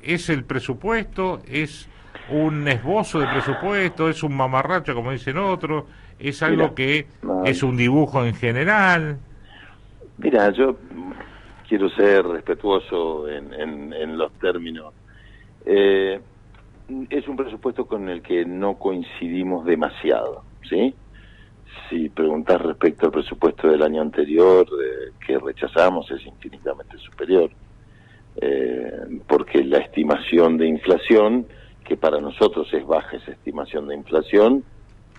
¿Es el presupuesto? ¿Es un esbozo de presupuesto? ¿Es un mamarracho, como dicen otros? ¿Es Mira, algo que no, es un dibujo en general? mira, yo quiero ser respetuoso en los términos. Eh, es un presupuesto con el que no coincidimos demasiado, ¿sí? Si preguntas respecto al presupuesto del año anterior, que rechazamos, es infinitamente superior, porque la estimación de inflación, que para nosotros es baja esa estimación de inflación,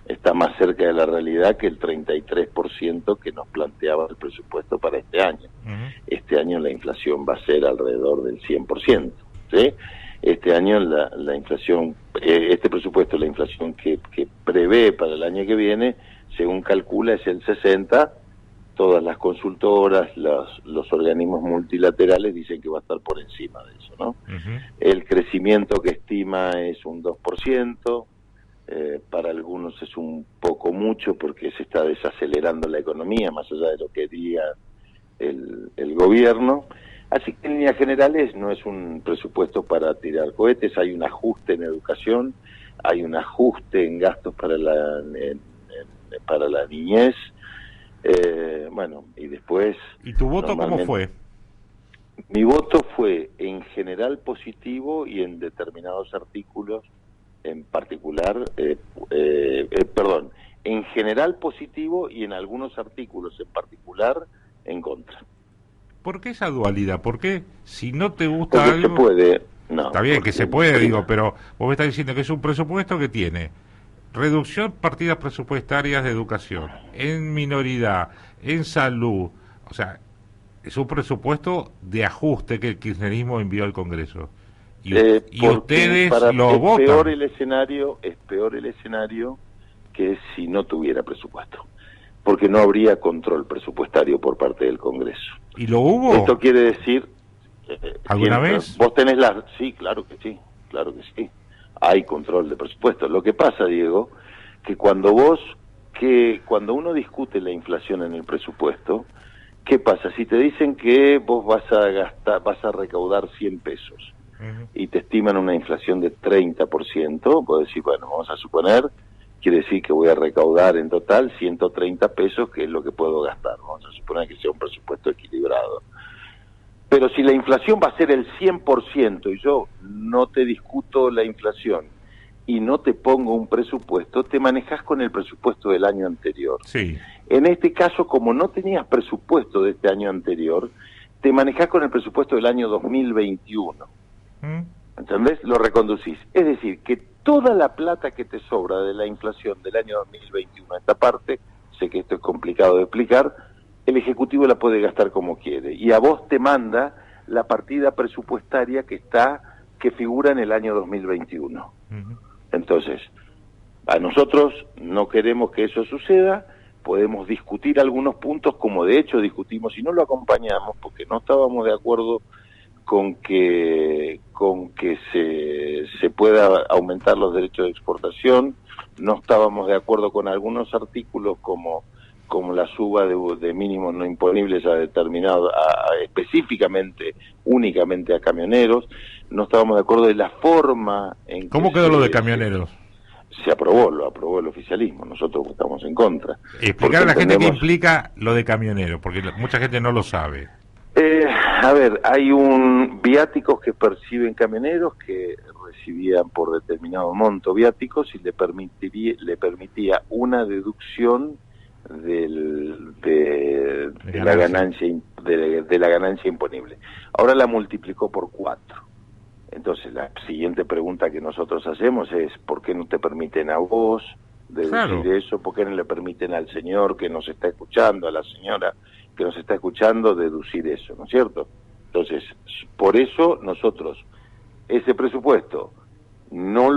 está más cerca de la realidad que el 33% que nos planteaba el presupuesto para este año. Ujú. Este año la inflación va a ser alrededor del 100%, ¿sí? Este año la inflación, este presupuesto, la inflación que prevé para el año que viene, según calcula, es el 60%. Todas las consultoras, los organismos multilaterales dicen que va a estar por encima de eso, ¿no? Ujú. El crecimiento que estima es un 2%. Para algunos es un poco mucho porque se está desacelerando la economía, más allá de lo que diga el gobierno. Así que en líneas generales no es un presupuesto para tirar cohetes, hay un ajuste en educación, hay un ajuste en gastos para la niñez, bueno, y después ¿Y tu voto cómo normalmente fue? mi voto fue en general positivo y en determinados artículos en particular, perdón, en general positivo y en algunos artículos en particular en contra. ¿Por qué esa dualidad? ¿Por qué si no te gusta Porque se algo? puede, Está no, bien que porque se puede, digo, prima. pero vos me estás diciendo que es un presupuesto que tiene reducción partidas presupuestarias de educación, en minoridad, en salud, o sea, es un presupuesto de ajuste que el kirchnerismo envió al Congreso. Y Porque ustedes lo votan. es peor el escenario que si no tuviera presupuesto, porque no habría control presupuestario por parte del Congreso. ¿Y lo hubo Esto quiere decir, alguna vez? vos tenés las, sí, claro que sí, hay control de presupuesto. Lo que pasa, Diego, que cuando uno discute la inflación en el presupuesto, ¿qué pasa? Si te dicen que vos vas a recaudar 100 pesos Ujú. y te estiman una inflación de 30%, vos decís, bueno, vamos a suponer, quiere decir que voy a recaudar en total 130 pesos, que es lo que puedo gastar. Vamos a suponer que sea un presupuesto equilibrado. Pero si la inflación va a ser el 100% y yo no te discuto la inflación y no te pongo un presupuesto, te manejas con el presupuesto del año anterior. Sí. En este caso, como no tenías presupuesto de este año anterior, te manejás con el presupuesto del año 2021. ¿Mm? ¿Entendés? Lo reconducís. Es decir, que toda la plata que te sobra de la inflación del año 2021 a esta parte, sé que esto es complicado de explicar, el Ejecutivo la puede gastar como quiere. Y a vos te manda la partida presupuestaria que figura en el año 2021. Ujú. Entonces, a nosotros no queremos que eso suceda, podemos discutir algunos puntos, como de hecho discutimos y no lo acompañamos porque no estábamos de acuerdo con que se pueda aumentar los derechos de exportación, no estábamos de acuerdo con algunos artículos como la suba de mínimos no imponibles a determinado, específicamente, únicamente a camioneros, no estábamos de acuerdo de la forma en que ¿Cómo quedó lo de camioneros? se aprobó, lo aprobó el oficialismo, nosotros votamos en contra, Explicar porque a la gente qué entendemos. implica lo de camionero, porque mucha gente no lo sabe. A ver, hay viáticos que perciben camioneros que recibían por determinado monto viáticos y le permitía una deducción de la Ganancia. de la ganancia imponible. Ahora la multiplicó por 4. Entonces la siguiente pregunta que nosotros hacemos es ¿por qué no te permiten a vos deducir Claro. eso? ¿Por qué no le permiten al señor que nos está escuchando, a la señora que nos está escuchando deducir eso, ¿no es cierto? Entonces, por eso nosotros ese presupuesto no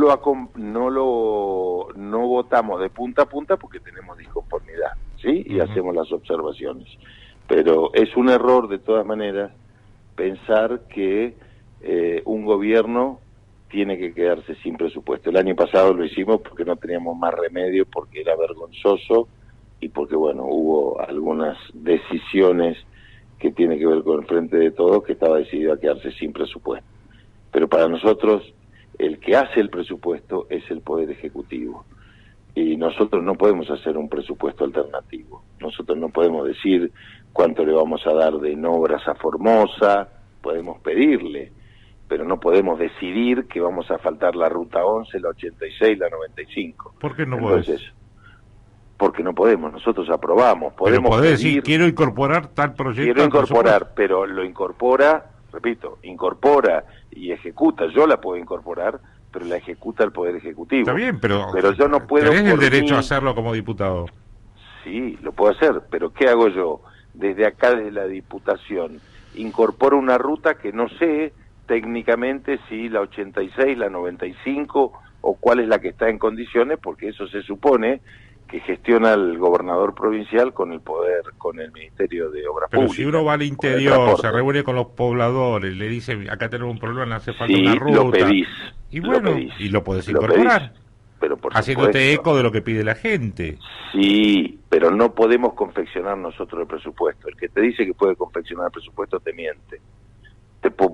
votamos de punta a punta porque tenemos disconformidad, ¿sí? Y Ujú. hacemos las observaciones. Pero es un error de todas maneras pensar que un gobierno tiene que quedarse sin presupuesto. El año pasado lo hicimos porque no teníamos más remedio, porque era vergonzoso y porque, bueno, hubo algunas decisiones que tienen que ver con el Frente de Todos que estaba decidido a quedarse sin presupuesto. Pero para nosotros, el que hace el presupuesto es el Poder Ejecutivo. Y nosotros no podemos hacer un presupuesto alternativo. Nosotros no podemos decir cuánto le vamos a dar de en obras a Formosa, podemos pedirle, pero no podemos decidir que vamos a faltar la Ruta 11, la 86, la 95. ¿Por qué no Entonces, podés? porque no podemos, nosotros aprobamos, Pero podemos podés pedir, decir, quiero incorporar tal proyecto. quiero al incorporar, pero lo incorpora, repito, incorpora y ejecuta, yo la puedo incorporar, pero la ejecuta el Poder Ejecutivo. Está bien, pero yo no puedo... tenés el por derecho mí- a hacerlo como diputado. Sí, lo puedo hacer, pero ¿qué hago yo? Desde acá, desde la Diputación, incorporo una ruta que no sé técnicamente si la 86, la 95 o cuál es la que está en condiciones, porque eso se supone que gestiona el gobernador provincial con el poder, con el Ministerio de Obras Pero Públicas. si uno va al con el interior, transporte. se reúne con los pobladores, le dice, acá tenemos un problema, hace falta Sí, una ruta. lo pedís. Y bueno, lo pedís, y lo podés lo incorporar, pedís, pero por haciéndote supuesto. eco de lo que pide la gente. Sí, pero no podemos confeccionar nosotros el presupuesto. El que te dice que puede confeccionar el presupuesto te miente.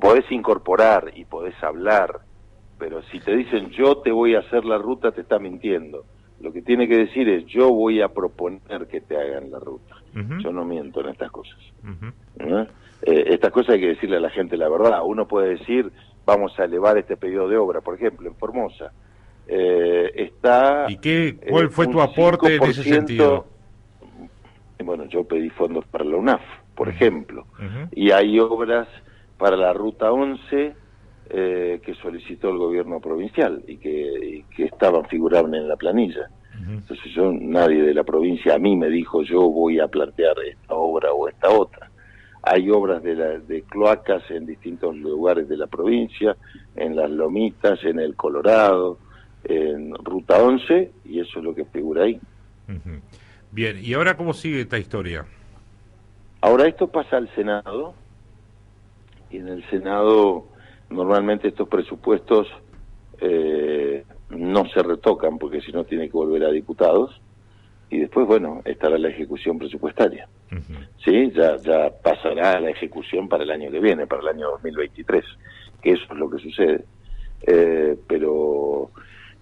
Podés incorporar y podés hablar, pero si te dicen yo te voy a hacer la ruta, te está mintiendo. Lo que tiene que decir es yo voy a proponer que te hagan la ruta. Ujú. Yo no miento en estas cosas. Ujú. ¿No? Estas cosas hay que decirle a la gente la verdad. Uno puede decir vamos a elevar este pedido de obra, por ejemplo, en Formosa. Está ¿Y cuál fue tu un aporte en ese 5%. sentido? Bueno, yo pedí fondos para la UNAF, por ejemplo, Ujú. y hay obras para la Ruta 11 que solicitó el gobierno provincial y que estaban figuraban en la planilla. Ujú. Entonces nadie de la provincia a mí me dijo yo voy a plantear esta obra o esta otra. Hay obras de cloacas en distintos lugares de la provincia, en las Lomitas, en el Colorado, en Ruta 11, y eso es lo que figura ahí. Ujú. Bien, ¿y ahora cómo sigue esta historia? Ahora esto pasa al Senado, y en el Senado normalmente estos presupuestos no se retocan, porque si no tiene que volver a diputados, y después, bueno, estará la ejecución presupuestaria. Ujú. Sí, ya pasará la ejecución para el año que viene, para el año 2023, que eso es lo que sucede. Pero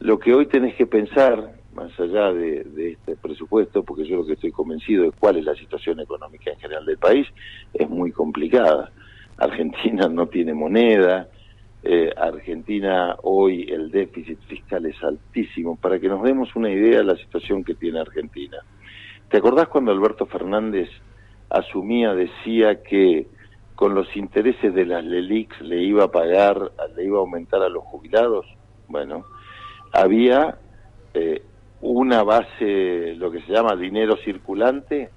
lo que hoy tenés que pensar, más allá de este presupuesto, porque yo lo que estoy convencido de cuál es la situación económica en general del país, es muy complicada. Argentina no tiene moneda, Argentina hoy el déficit fiscal es altísimo. Para que nos demos una idea de la situación que tiene Argentina. ¿Te acordás cuando Alberto Fernández asumía, decía que con los intereses de las LELIQs le iba a aumentar a los jubilados? Bueno, había una base, lo que se llama dinero circulante,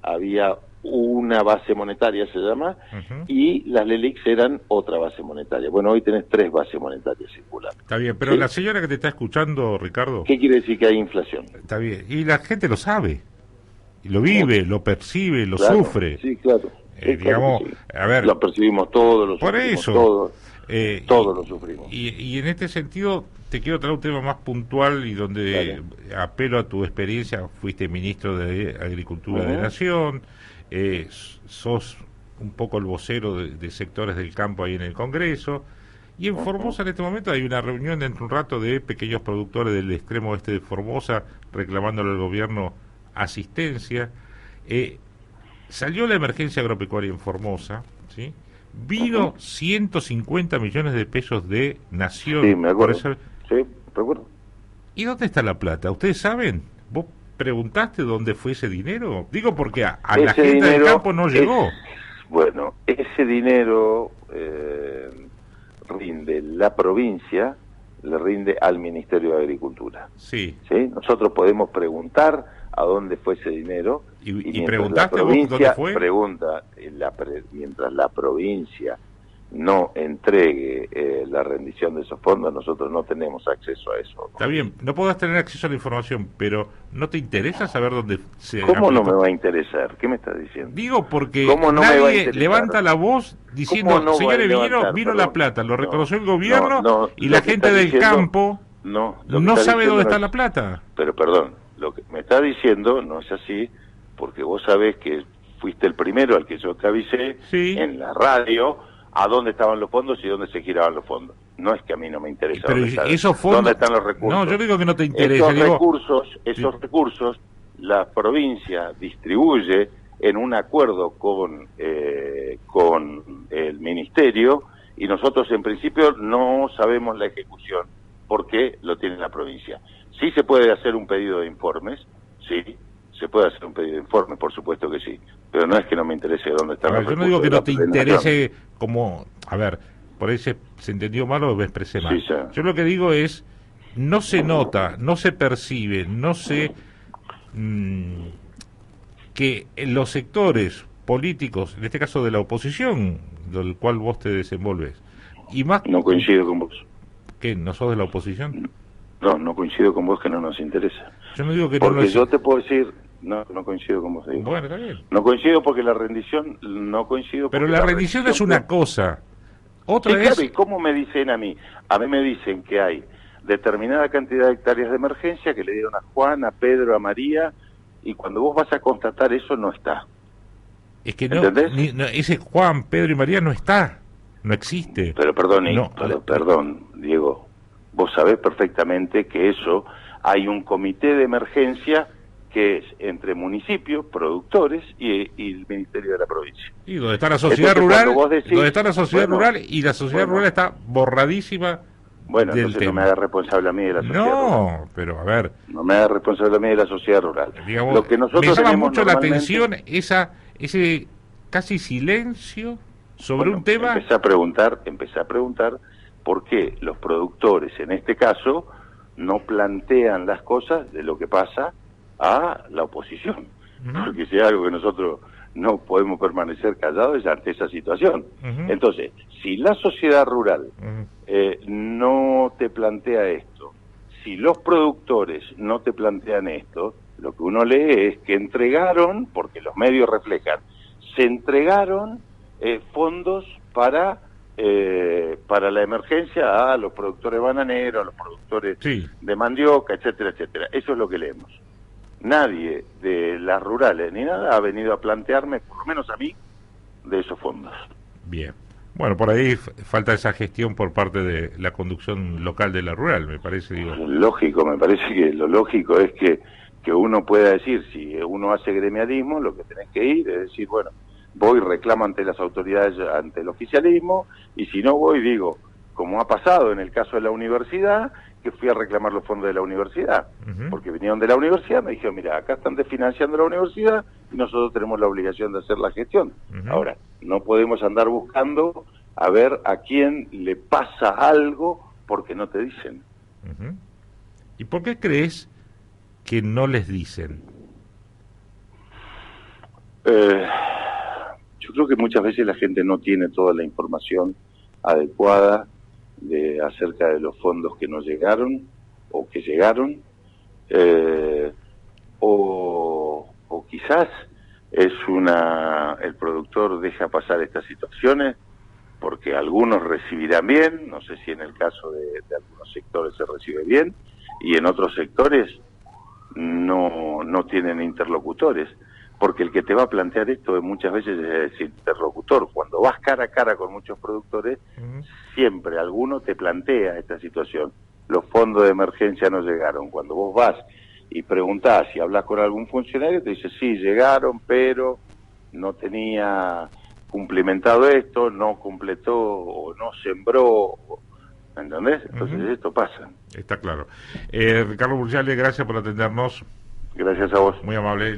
había una base monetaria, se llama, Ujú. y las LELIQs eran otra base monetaria. Bueno, hoy tenés 3 bases monetarias circulantes. Está bien, pero Sí. la señora que te está escuchando, Ricardo, ¿Qué quiere decir que hay inflación? está bien, y la gente lo sabe, y lo vive, lo percibe, lo Claro, sufre. Sí, claro. Sí, claro Digamos, que sí. a ver, Lo percibimos todos, lo por sufrimos eso, todos. Todos y- lo sufrimos. Y en este sentido, te quiero traer un tema más puntual y donde apelo a tu experiencia. Fuiste ministro de Agricultura de Ujú. Nación, sos un poco el vocero de sectores del campo ahí en el Congreso. Y en Formosa en este momento hay una reunión dentro de un rato de pequeños productores del extremo oeste de Formosa reclamándole al gobierno asistencia. Salió la emergencia agropecuaria en Formosa, ¿sí? Vino 150 millones de pesos de Nación. Sí, me acuerdo. por eso- Sí, recuerdo. ¿Y dónde está la plata? ¿Ustedes saben? ¿Vos preguntaste dónde fue ese dinero? Digo porque a la Ese gente del dinero campo no llegó. Bueno, ese dinero rinde la provincia, le rinde al Ministerio de Agricultura. Sí. ¿Sí? Nosotros podemos preguntar a dónde fue ese dinero. ¿Y mientras preguntaste la vos dónde provincia fue? pregunta, mientras la provincia no entregue la rendición de esos fondos, nosotros no tenemos acceso a eso. Está bien, no podés tener acceso a la información, pero ¿no te interesa saber dónde se ¿Cómo no me aplicó? va a interesar? ¿Qué me estás diciendo? Digo porque ¿Cómo no me va a nadie interesar? levanta la voz diciendo, ¿Cómo no va a señores, levantar? vino Perdón. la plata, lo No, reconoció el gobierno no, y lo la que gente está del diciendo- campo No, lo que no está sabe diciendo dónde no está es- la plata. Pero perdón, lo que me está diciendo no es así, porque vos sabés que fuiste el primero al que yo te avisé Sí. en la radio a dónde estaban los fondos y dónde se giraban los fondos. No es que a mí no me interesa Pero esos fondos, dónde están los recursos. No, yo digo que no te interesa. Esos recursos, la provincia distribuye en un acuerdo con el ministerio, y nosotros en principio no sabemos la ejecución porque lo tiene la provincia. Sí se puede hacer un pedido de informes, sí, se puede hacer un pedido de informes, por supuesto que sí, pero no es que no me interese dónde están los recursos. Yo no digo que no te interese como, a ver, por ahí se entendió mal o me expresé mal. Sí, yo lo que digo es, no se nota, no se percibe, no se... que los sectores políticos, en este caso de la oposición, del cual vos te desenvolves, y más... No coincido con vos. ¿Qué? ¿No sos de la oposición? No coincido con vos, que no nos interesa. Yo no digo que porque no yo te puedo decir... No coincido con vos. Digo. Bueno, está bien. No coincido porque la rendición, no coincido... Pero la rendición es una cosa. Otra es... Claro, ¿y cómo me dicen a mí? A mí me dicen que hay determinada cantidad de hectáreas de emergencia que le dieron a Juan, a Pedro, a María, y cuando vos vas a constatar eso no está. Es que no, ese Juan, Pedro y María no está, no existe. Pero perdón, perdón, Diego, vos sabés perfectamente que eso, hay un comité de emergencia que es entre municipios, productores y el Ministerio de la Provincia. Y donde está la sociedad rural, donde está la sociedad rural, y la sociedad rural está borradísima. Bueno, entonces tema. No me haga responsable a mí de la sociedad rural. No, pero a ver... No me haga responsable a mí de la sociedad rural. Digamos, lo que nosotros me llama mucho la atención ese casi silencio sobre un tema... Empecé a preguntar por qué los productores, en este caso, no plantean las cosas de lo que pasa a la oposición. Porque si hay algo que nosotros no podemos permanecer callados es ante esa situación. Entonces, si la sociedad rural no te plantea esto, si los productores no te plantean esto, lo que uno lee es que entregaron, porque los medios reflejan, se entregaron fondos para la emergencia a los productores bananeros, a los productores de mandioca, etcétera, etcétera. Eso es lo que leemos. Nadie de las rurales ni nada ha venido a plantearme, por lo menos a mí, de esos fondos. Bien. Bueno, por ahí falta esa gestión por parte de la conducción local de la rural, me parece. Digo. Lógico, me parece que lo lógico es que uno pueda decir, si uno hace gremialismo, lo que tenés que ir es decir, bueno, voy, reclamo ante las autoridades, ante el oficialismo, y si no voy, digo, como ha pasado en el caso de la universidad, que fui a reclamar los fondos de la universidad, porque vinieron de la universidad, me dijeron, mira, acá están desfinanciando la universidad y nosotros tenemos la obligación de hacer la gestión. Ahora, no podemos andar buscando a ver a quién le pasa algo porque no te dicen. ¿Y por qué crees que no les dicen? Yo creo que muchas veces la gente no tiene toda la información adecuada acerca de los fondos que nos llegaron o que llegaron, o quizás el productor deja pasar estas situaciones porque algunos recibirán bien, no sé si en el caso de algunos sectores se recibe bien, y en otros sectores no tienen interlocutores, porque el que te va a plantear esto muchas veces es el interlocutor. Cuando vas cara a cara con muchos productores, siempre alguno te plantea esta situación. Los fondos de emergencia no llegaron. Cuando vos vas y preguntás y hablas con algún funcionario, te dice, sí, llegaron, pero no tenía cumplimentado esto, no completó o no sembró, ¿entendés? Entonces esto pasa. Está claro. Ricardo Burciale, gracias por atendernos. Gracias a vos. Muy amable.